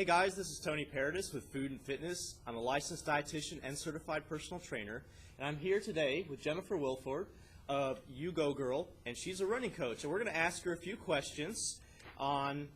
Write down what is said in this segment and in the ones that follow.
Hey guys, this is Tony Paradis with Food and Fitness. I'm a licensed dietitian and certified personal trainer, and I'm here today with Jennifer Wilford of You Go Girl, and she's a running coach. And we're going to ask her a few questions on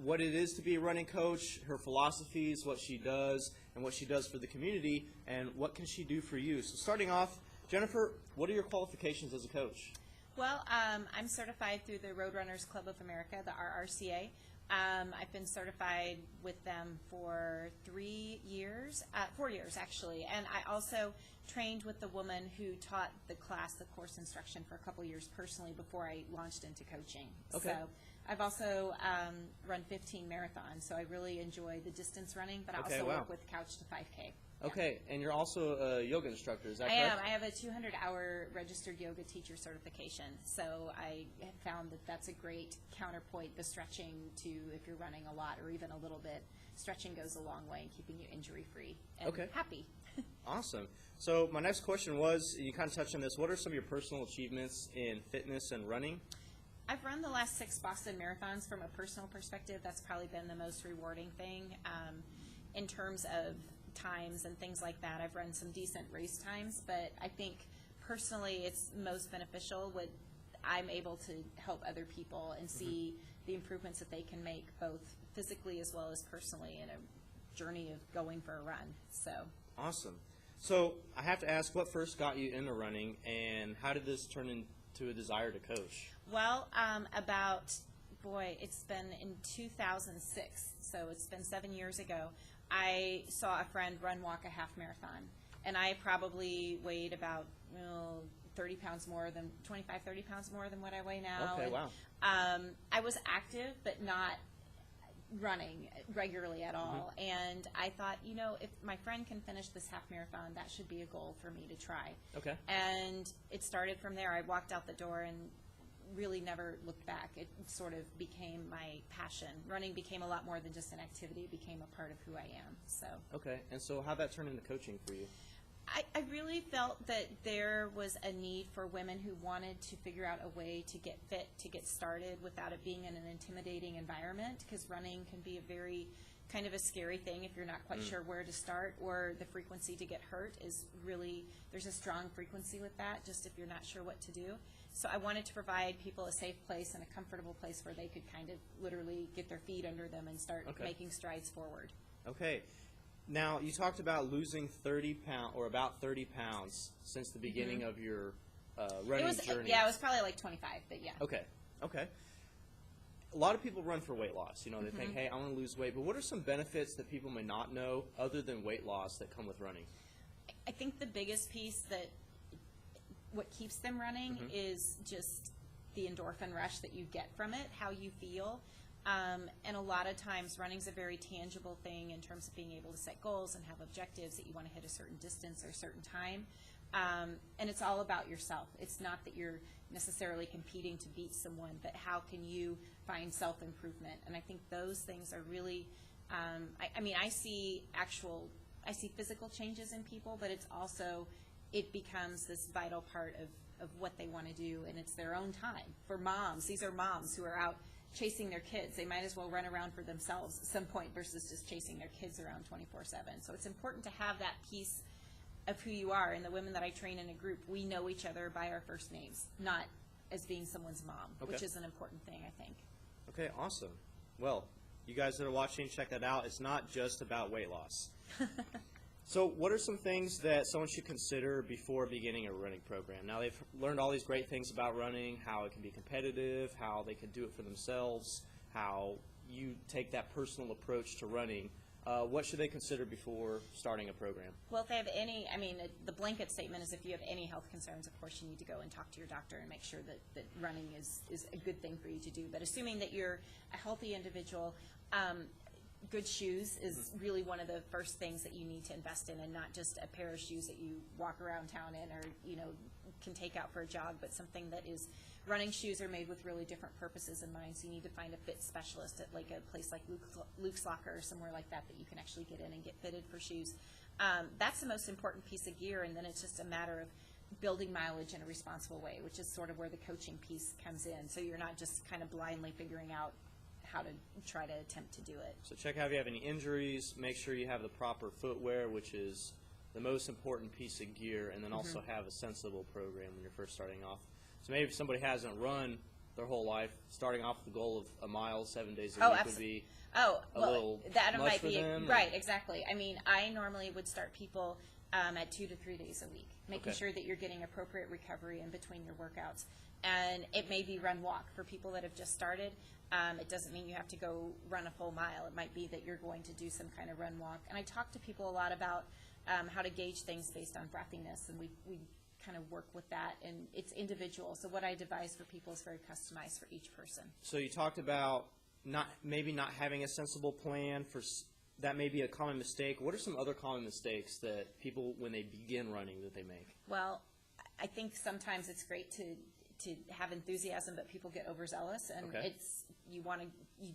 what it is to be a running coach, her philosophies, what she does, and what she does for the community, and what can she do for you. So starting off, Jennifer, what are your qualifications as a coach? Well, I'm certified through the Roadrunners Club of America, the RRCA. I've been certified with them for 3 years, 4 years actually, and I also trained with the woman who taught the class, the course instruction, for a couple years personally before I launched into coaching. Okay. So I've also run 15 marathons, so I really enjoy the distance running, but I also work with Couch to 5K. Okay, and you're also a yoga instructor, is that correct? correct? I have a 200-hour registered yoga teacher certification, so I have found that that's a great counterpoint, the stretching, to if you're running a lot or even a little bit. Stretching goes a long way in keeping you injury-free and happy. Awesome. So my next question was, you kind of touched on this, what are some of your personal achievements in fitness and running? I've run the last 6 Boston marathons. From a personal perspective, that's probably been the most rewarding thing. In terms of times and things like that, I've run some decent race times, but I think personally it's most beneficial when I'm able to help other people and see the improvements that they can make, both physically as well as personally, in a journey of going for a run. So awesome. So I have to ask, what first got you into running, and how did this turn into a desire to coach? Well, it's been in 2006, so it's been 7 years ago. I saw a friend walk a half marathon, and I probably weighed about 30 pounds more than 25, 30 pounds more than what I weigh now. Okay, and, wow. I was active, but not running regularly at all. And I thought, if my friend can finish this half marathon, that should be a goal for me to try. Okay. And it started from there. I walked out the door and really never looked back. It sort of became my passion. Running became a lot more than just an activity. It became a part of who I am. So. Okay, and so how'd that turn into coaching for you? I really felt that there was a need for women who wanted to figure out a way to get fit, to get started without it being in an intimidating environment, because running can be a very kind of a scary thing if you're not quite sure where to start, or the frequency to get hurt is really, there's a strong frequency with that, just if you're not sure what to do. So I wanted to provide people a safe place and a comfortable place where they could kind of literally get their feet under them and start making strides forward. Okay. Now, you talked about losing 30 pounds, or about 30 pounds, since the beginning of your running journey. Yeah, it was probably like 25, but yeah. Okay. A lot of people run for weight loss. They think, hey, I want to lose weight. But what are some benefits that people may not know other than weight loss that come with running? I think the biggest piece what keeps them running is just the endorphin rush that you get from it, how you feel. And a lot of times running's a very tangible thing in terms of being able to set goals and have objectives that you want to hit a certain distance or a certain time. And it's all about yourself. It's not that you're necessarily competing to beat someone, but how can you find self-improvement? And I think those things are really, I see physical changes in people, but it's also, it becomes this vital part of what they want to do, and it's their own time. For moms, these are moms who are out chasing their kids. They might as well run around for themselves at some point versus just chasing their kids around 24/7. So it's important to have that piece of who you are. And the women that I train in a group, we know each other by our first names, not as being someone's mom, which is an important thing, I think. Okay, awesome. Well, you guys that are watching, check that out. It's not just about weight loss. So what are some things that someone should consider before beginning a running program? Now, they've learned all these great things about running, how it can be competitive, how they can do it for themselves, how you take that personal approach to running. What should they consider before starting a program? Well, if they have any, the blanket statement is if you have any health concerns, of course you need to go and talk to your doctor and make sure that running is a good thing for you to do. But assuming that you're a healthy individual, good shoes is really one of the first things that you need to invest in, and not just a pair of shoes that you walk around town in or can take out for a jog, but something that is, running shoes are made with really different purposes in mind, so you need to find a fit specialist at like a place like Luke's Locker or somewhere like that you can actually get in and get fitted for shoes. That's the most important piece of gear, and then it's just a matter of building mileage in a responsible way, which is sort of where the coaching piece comes in. So you're not just kind of blindly figuring out how to try to attempt to do it. So check out if you have any injuries. Make sure you have the proper footwear, which is the most important piece of gear, and then also have a sensible program when you're first starting off. So maybe if somebody hasn't run their whole life, starting off with the goal of a mile 7 days a week would be a little that much might for be them, right. Exactly. I mean, I normally would start people at 2 to 3 days a week, making sure that you're getting appropriate recovery in between your workouts. And it may be run walk for people that have just started. It doesn't mean you have to go run a full mile. It might be that you're going to do some kind of run walk. And I talk to people a lot about how to gauge things based on breathiness, and we kind of work with that, and it's individual. So what I devise for people is very customized for each person. So you talked about maybe not having a sensible plan for that may be a common mistake. What are some other common mistakes that people, when they begin running, that they make? Well, I think sometimes it's great to have enthusiasm, but people get overzealous, and you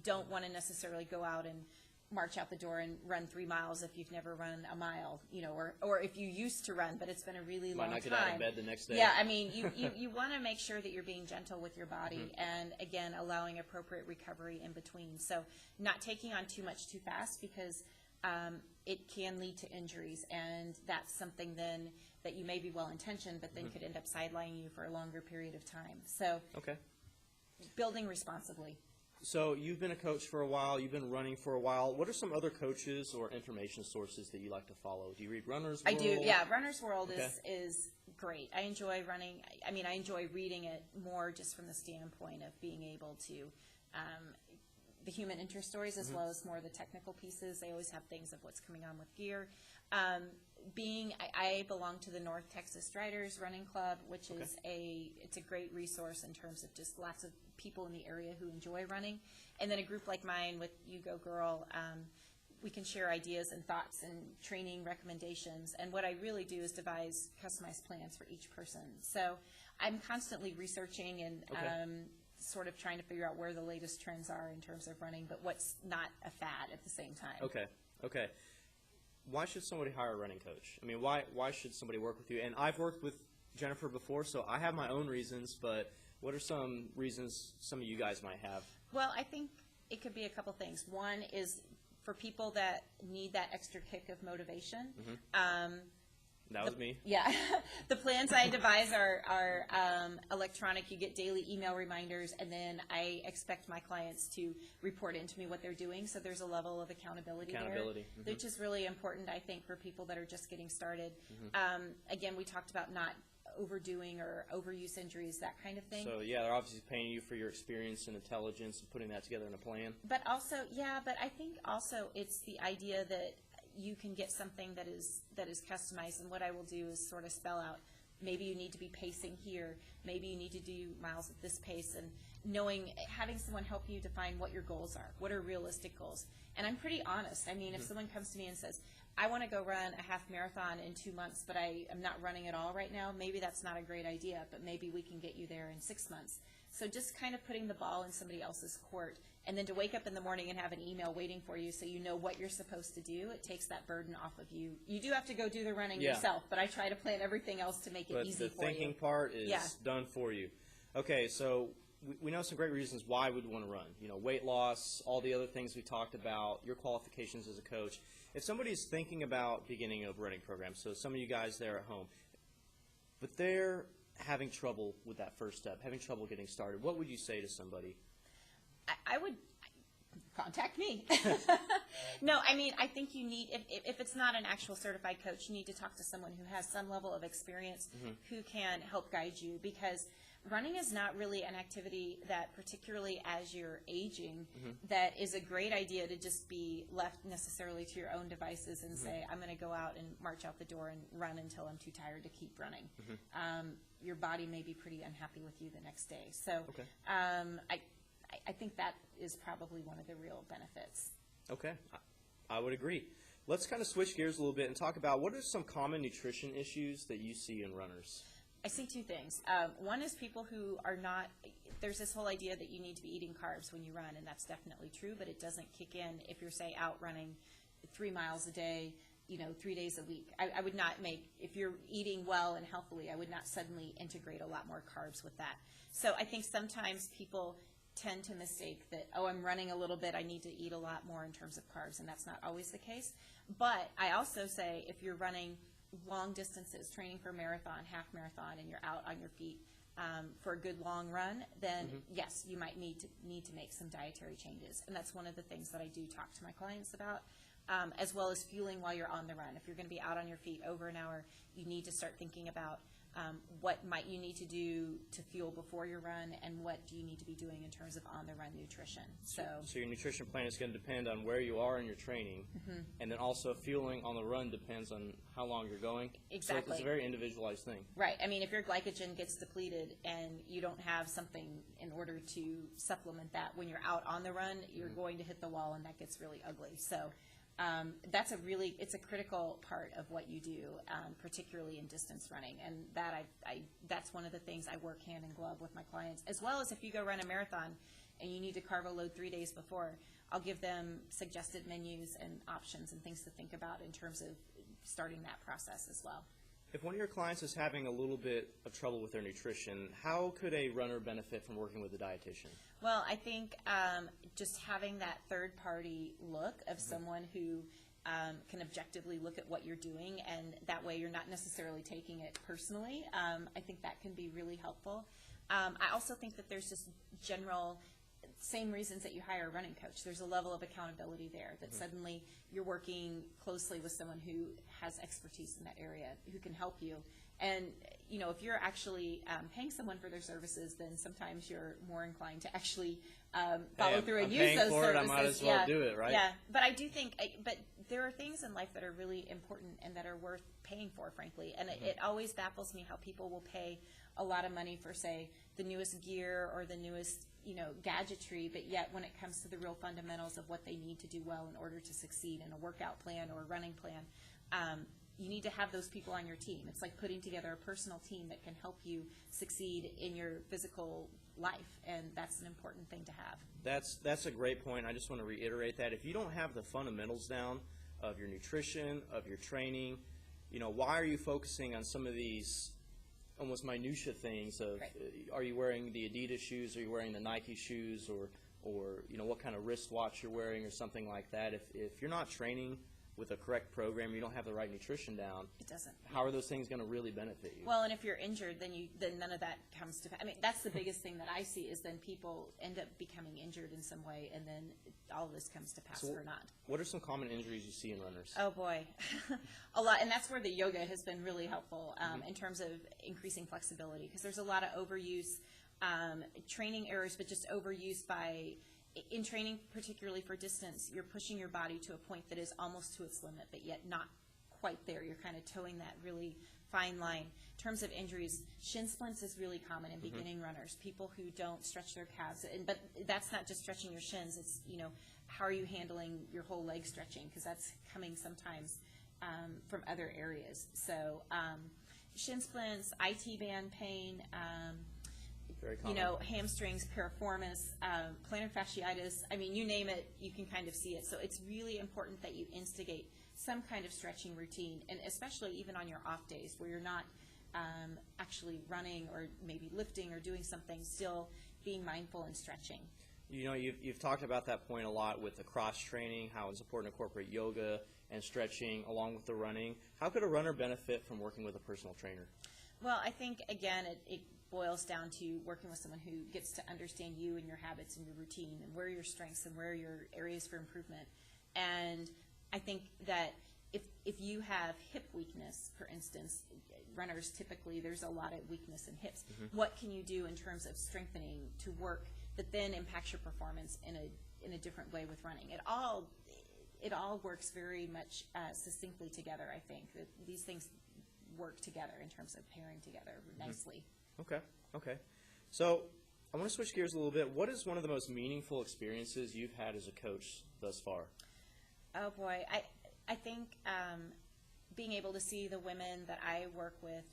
don't want to necessarily go out and march out the door and run 3 miles if you've never run a mile, or if you used to run, but it's been a really long time. Might not get out of bed the next day. Yeah, I mean, you want to make sure that you're being gentle with your body and, again, allowing appropriate recovery in between. So not taking on too much too fast, because it can lead to injuries, and that's something then that you may be well-intentioned, but then could end up sidelining you for a longer period of time. So building responsibly. So you've been a coach for a while. You've been running for a while. What are some other coaches or information sources that you like to follow? Do you read Runner's World? I do, yeah. Runner's World is great. I enjoy running. I mean, I enjoy reading it more just from the standpoint of being able to the human interest stories as well as more of the technical pieces. They always have things of what's coming on with gear. I belong to the North Texas Striders Running Club, which is it's a great resource in terms of just lots of people in the area who enjoy running. And then a group like mine with You Go Girl, we can share ideas and thoughts and training recommendations. And what I really do is devise customized plans for each person. So I'm constantly researching and sort of trying to figure out where the latest trends are in terms of running, but what's not a fad at the same time. Okay. Why should somebody hire a running coach? I mean, why should somebody work with you? And I've worked with Jennifer before, so I have my own reasons, but what are some reasons some of you guys might have? Well, I think it could be a couple things. One is for people that need that extra kick of motivation. That was me. Yeah. The plans I devise are electronic. You get daily email reminders, and then I expect my clients to report into me what they're doing, so there's a level of accountability there, which is really important, I think, for people that are just getting started. Again, we talked about not overdoing or overuse injuries, that kind of thing. So, yeah, they're obviously paying you for your experience and intelligence and putting that together in a plan. But also, but I think also it's the idea that you can get something that is customized, and what I will do is sort of spell out, maybe you need to be pacing here, maybe you need to do miles at this pace, and having someone help you define what your goals are, what are realistic goals. And I'm pretty honest. I mean, if someone comes to me and says, I want to go run a half marathon in 2 months, but I am not running at all right now, maybe that's not a great idea, but maybe we can get you there in 6 months. So just kind of putting the ball in somebody else's court, and then to wake up in the morning and have an email waiting for you so you know what you're supposed to do, it takes that burden off of you. You do have to go do the running yourself, but I try to plan everything else to make it easy for you. But the thinking part is done for you. Okay, so we know some great reasons why we'd want to run. You know, weight loss, all the other things we talked about, your qualifications as a coach. If somebody's thinking about beginning a running program, so some of you guys there at home, but they're having trouble with that first step, having trouble getting started, what would you say to somebody? I would contact me. No, I mean, I think you need, if it's not an actual certified coach, you need to talk to someone who has some level of experience who can help guide you, because running is not really an activity that, particularly as you're aging, that is a great idea to just be left necessarily to your own devices and say, I'm going to go out and march out the door and run until I'm too tired to keep running. Your body may be pretty unhappy with you the next day. So I think that is probably one of the real benefits. Okay, I would agree. Let's kind of switch gears a little bit and talk about what are some common nutrition issues that you see in runners? I see two things. One is people who are not, there's this whole idea that you need to be eating carbs when you run, and that's definitely true, but it doesn't kick in if you're, say, out running 3 miles a day, 3 days a week. I would not if you're eating well and healthily, I would not suddenly integrate a lot more carbs with that. So I think sometimes people tend to mistake that, oh, I'm running a little bit, I need to eat a lot more in terms of carbs, and that's not always the case. But I also say if you're running long distances, training for marathon, half marathon, and you're out on your feet for a good long run, then yes, you might need to make some dietary changes. And that's one of the things that I do talk to my clients about, as well as fueling while you're on the run. If you're going to be out on your feet over an hour, you need to start thinking about what might you need to do to fuel before your run, and what do you need to be doing in terms of on-the-run nutrition. So your nutrition plan is going to depend on where you are in your training, and then also fueling on the run depends on how long you're going. Exactly. So it's a very individualized thing. Right. I mean, if your glycogen gets depleted and you don't have something in order to supplement that when you're out on the run, you're going to hit the wall, and that gets really ugly. So it's a critical part of what you do, particularly in distance running. And that's one of the things I work hand in glove with my clients, as well as if you go run a marathon and you need to carbo load 3 days before, I'll give them suggested menus and options and things to think about in terms of starting that process as well. If one of your clients is having a little bit of trouble with their nutrition, how could a runner benefit from working with a dietitian? Well, I think just having that third-party look of someone who can objectively look at what you're doing, and that way you're not necessarily taking it personally, I think that can be really helpful. I also think that there's just general same reasons that you hire a running coach. There's a level of accountability there that suddenly you're working closely with someone who has expertise in that area, who can help you. And, you know, if you're actually paying someone for their services, then sometimes you're more inclined to actually follow through and use those services. I might as well do it, right? Yeah, but I do think, but there are things in life that are really important and that are worth paying for, frankly. And it always baffles me how people will pay a lot of money for, say, the newest gear or the newest, gadgetry, but yet when it comes to the real fundamentals of what they need to do well in order to succeed in a workout plan or a running plan, you need to have those people on your team. It's like putting together a personal team that can help you succeed in your physical life, and that's an important thing to have. That's a great point. I just want to reiterate that. If you don't have the fundamentals down of your nutrition, of your training, why are you focusing on some of these almost minutia things of are you wearing the Adidas shoes, are you wearing the Nike shoes, or what kind of wristwatch you're wearing or something like that. If you're not training with a correct program, you don't have the right nutrition down, it doesn't. How are those things going to really benefit you? Well, and if you're injured, then none of that comes to. I mean, that's the biggest thing that I see is then people end up becoming injured in some way, and then all of this comes to pass or not. What are some common injuries you see in runners? Oh boy, a lot, and that's where the yoga has been really helpful in terms of increasing flexibility, because there's a lot of overuse, training errors, but just overuse in training, particularly for distance, you're pushing your body to a point that is almost to its limit, but yet not quite there. You're kind of towing that really fine line. In terms of injuries, shin splints is really common in beginning runners, people who don't stretch their calves. But that's not just stretching your shins. It's, how are you handling your whole leg stretching? Because that's coming sometimes from other areas. So shin splints, IT band pain, very common. Hamstrings, piriformis, plantar fasciitis. I mean, you name it, you can kind of see it. So it's really important that you instigate some kind of stretching routine, and especially even on your off days where you're not actually running or maybe lifting or doing something, still being mindful and stretching. You've talked about that point a lot with the cross training, how it's important to incorporate yoga and stretching along with the running. How could a runner benefit from working with a personal trainer? Well, I think, again, it boils down to working with someone who gets to understand you and your habits and your routine and where are your strengths and where are your areas for improvement. And I think that if you have hip weakness, for instance, runners typically, there's a lot of weakness in hips. What can you do in terms of strengthening to work that then impacts your performance in a different way with running? It all works very much succinctly together, I think. These things work together in terms of pairing together nicely. Okay. So I want to switch gears a little bit. What is one of the most meaningful experiences you've had as a coach thus far? Oh boy, I think being able to see the women that I work with,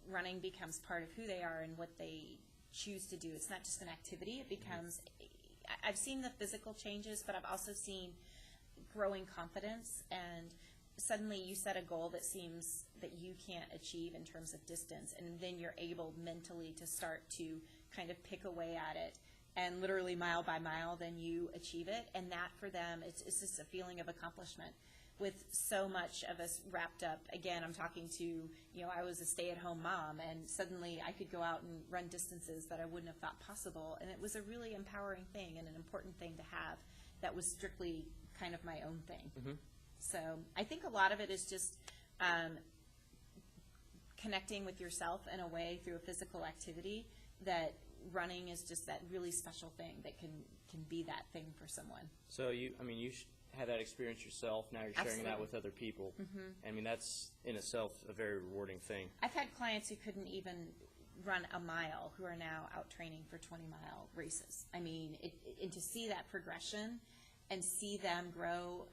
running becomes part of who they are and what they choose to do. It's not just an activity. It becomes, I've seen the physical changes, but I've also seen growing confidence, and suddenly you set a goal that seems that you can't achieve in terms of distance, and then you're able mentally to start to kind of pick away at it and literally mile by mile, then you achieve it. And that for them, it's just a feeling of accomplishment. With so much of us wrapped up, again, I'm talking to, I was a stay-at-home mom, and suddenly I could go out and run distances that I wouldn't have thought possible. And it was a really empowering thing and an important thing to have that was strictly kind of my own thing. Mm-hmm. So I think a lot of it is just connecting with yourself in a way through a physical activity, that running is just that really special thing that can be that thing for someone. So you had that experience yourself. Now you're sharing Absolutely. that with other people. Mm-hmm. That's in itself a very rewarding thing. I've had clients who couldn't even run a mile who are now out training for 20-mile races. And to see that progression and see them grow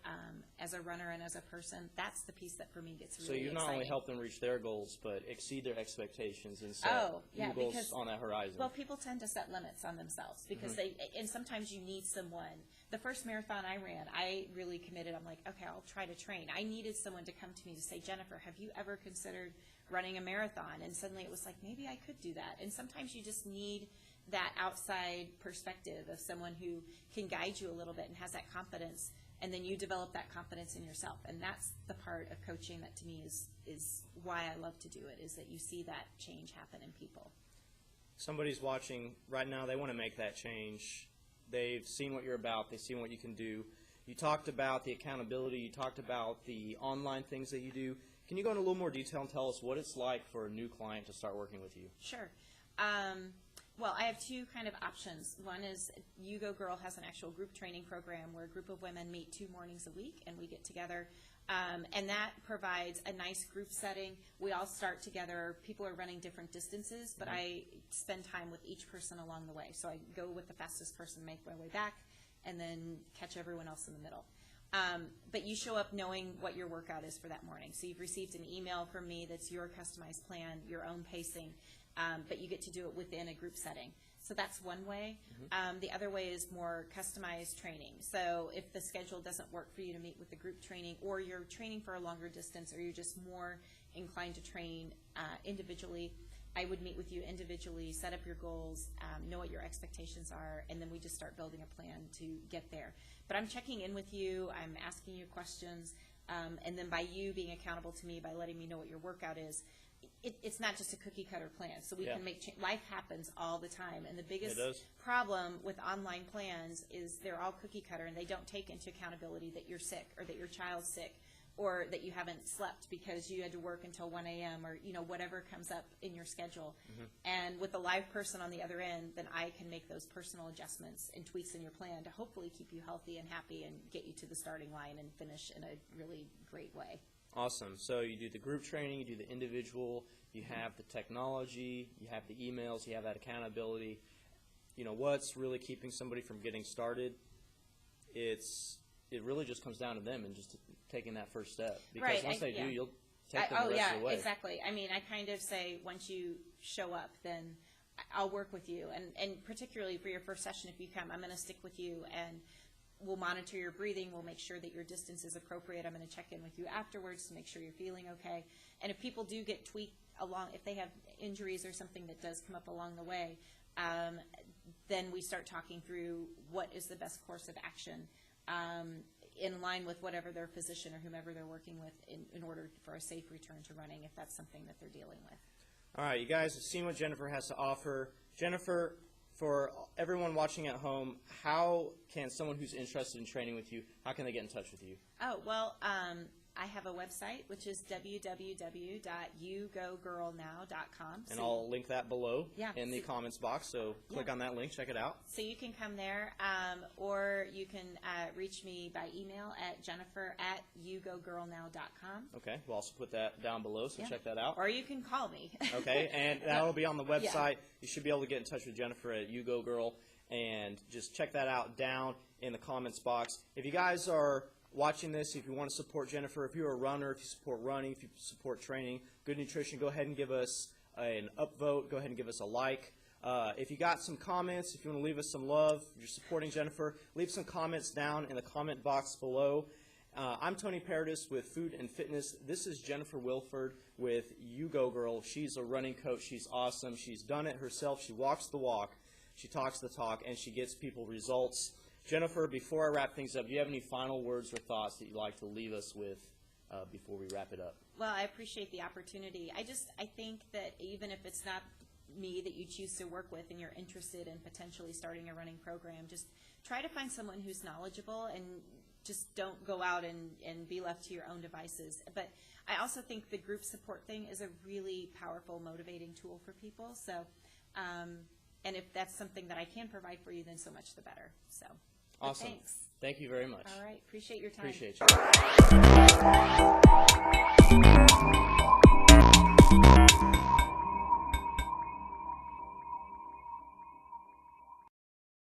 as a runner and as a person, that's the piece that for me gets really exciting. So you not only help them reach their goals, but exceed their expectations and set new goals on that horizon. Well, people tend to set limits on themselves because and sometimes you need someone. The first marathon I ran, I really committed. I'm like, okay, I'll try to train. I needed someone to come to me to say, Jennifer, have you ever considered running a marathon? And suddenly it was like, maybe I could do that. And sometimes you just need that outside perspective of someone who can guide you a little bit and has that confidence, and then you develop that confidence in yourself. And that's the part of coaching that to me is why I love to do it, is that you see that change happen in people. Somebody's watching right now, they want to make that change. They've seen what you're about, they've seen what you can do. You talked about the accountability, you talked about the online things that you do. Can you go into a little more detail and tell us what it's like for a new client to start working with you? Sure. Well, I have two kind of options. One is You Go Girl has an actual group training program where a group of women meet 2 mornings a week and we get together. And that provides a nice group setting. We all start together. People are running different distances, but I spend time with each person along the way. So I go with the fastest person, make my way back, and then catch everyone else in the middle. But you show up knowing what your workout is for that morning. So you've received an email from me that's your customized plan, your own pacing. But you get to do it within a group setting. So that's one way. The other way is more customized training. So if the schedule doesn't work for you to meet with the group training, or you're training for a longer distance, or you're just more inclined to train individually, I would meet with you individually, set up your goals, know what your expectations are, and then we just start building a plan to get there. But I'm checking in with you, I'm asking you questions, and then by you being accountable to me, by letting me know what your workout is, it's not just a cookie-cutter plan. So we can make life happens all the time. And the biggest problem with online plans is they're all cookie-cutter, and they don't take into accountability that you're sick, or that your child's sick, or that you haven't slept because you had to work until 1 a.m. or whatever comes up in your schedule. And with a live person on the other end, then I can make those personal adjustments and tweaks in your plan to hopefully keep you healthy and happy and get you to the starting line and finish in a really great way. Awesome. So you do the group training, you do the individual, you have the technology, you have the emails, you have that accountability. What's really keeping somebody from getting started? It really just comes down to them and just taking that first step. Because once they do, you'll take them the rest of the way. Exactly. I kind of say once you show up, then I'll work with you. And particularly for your first session, if you come, I'm going to stick with you and we'll monitor your breathing. We'll make sure that your distance is appropriate. I'm going to check in with you afterwards to make sure you're feeling okay. And if people do get tweaked along, if they have injuries or something that does come up along the way, then we start talking through what is the best course of action in line with whatever their physician or whomever they're working with in order for a safe return to running, if that's something that they're dealing with. All right, you guys have seen what Jennifer has to offer. Jennifer, for everyone watching at home, how can someone who's interested in training with you, how can they get in touch with you? Oh, well, I have a website, which is www.yougogirlnow.com. And I'll link that below in the comments box, so click on that link, check it out. So you can come there, or you can reach me by email at jennifer@yougogirlnow.com. Okay, we'll also put that down below, so check that out. Or you can call me. Okay, and that'll be on the website. You should be able to get in touch with Jennifer at You Go Girl, and just check that out down in the comments box. If you guys are watching this, if you want to support Jennifer, if you're a runner, if you support running, if you support training, Good Nutrition, go ahead and give us an upvote. Go ahead and give us a like. If you got some comments, if you want to leave us some love, if you're supporting Jennifer, leave some comments down in the comment box below. I'm Tony Paradis with Food and Fitness. This is Jennifer Wilford with You Go Girl. She's a running coach. She's awesome. She's done it herself. She walks the walk. She talks the talk, and she gets people results. Jennifer, before I wrap things up, do you have any final words or thoughts that you'd like to leave us with before we wrap it up? Well, I appreciate the opportunity. I think that even if it's not me that you choose to work with and you're interested in potentially starting a running program, just try to find someone who's knowledgeable and just don't go out and be left to your own devices. But I also think the group support thing is a really powerful, motivating tool for people. So, and if that's something that I can provide for you, then so much the better. So, awesome. Thanks. Thank you very much. All right. Appreciate your time. Appreciate you.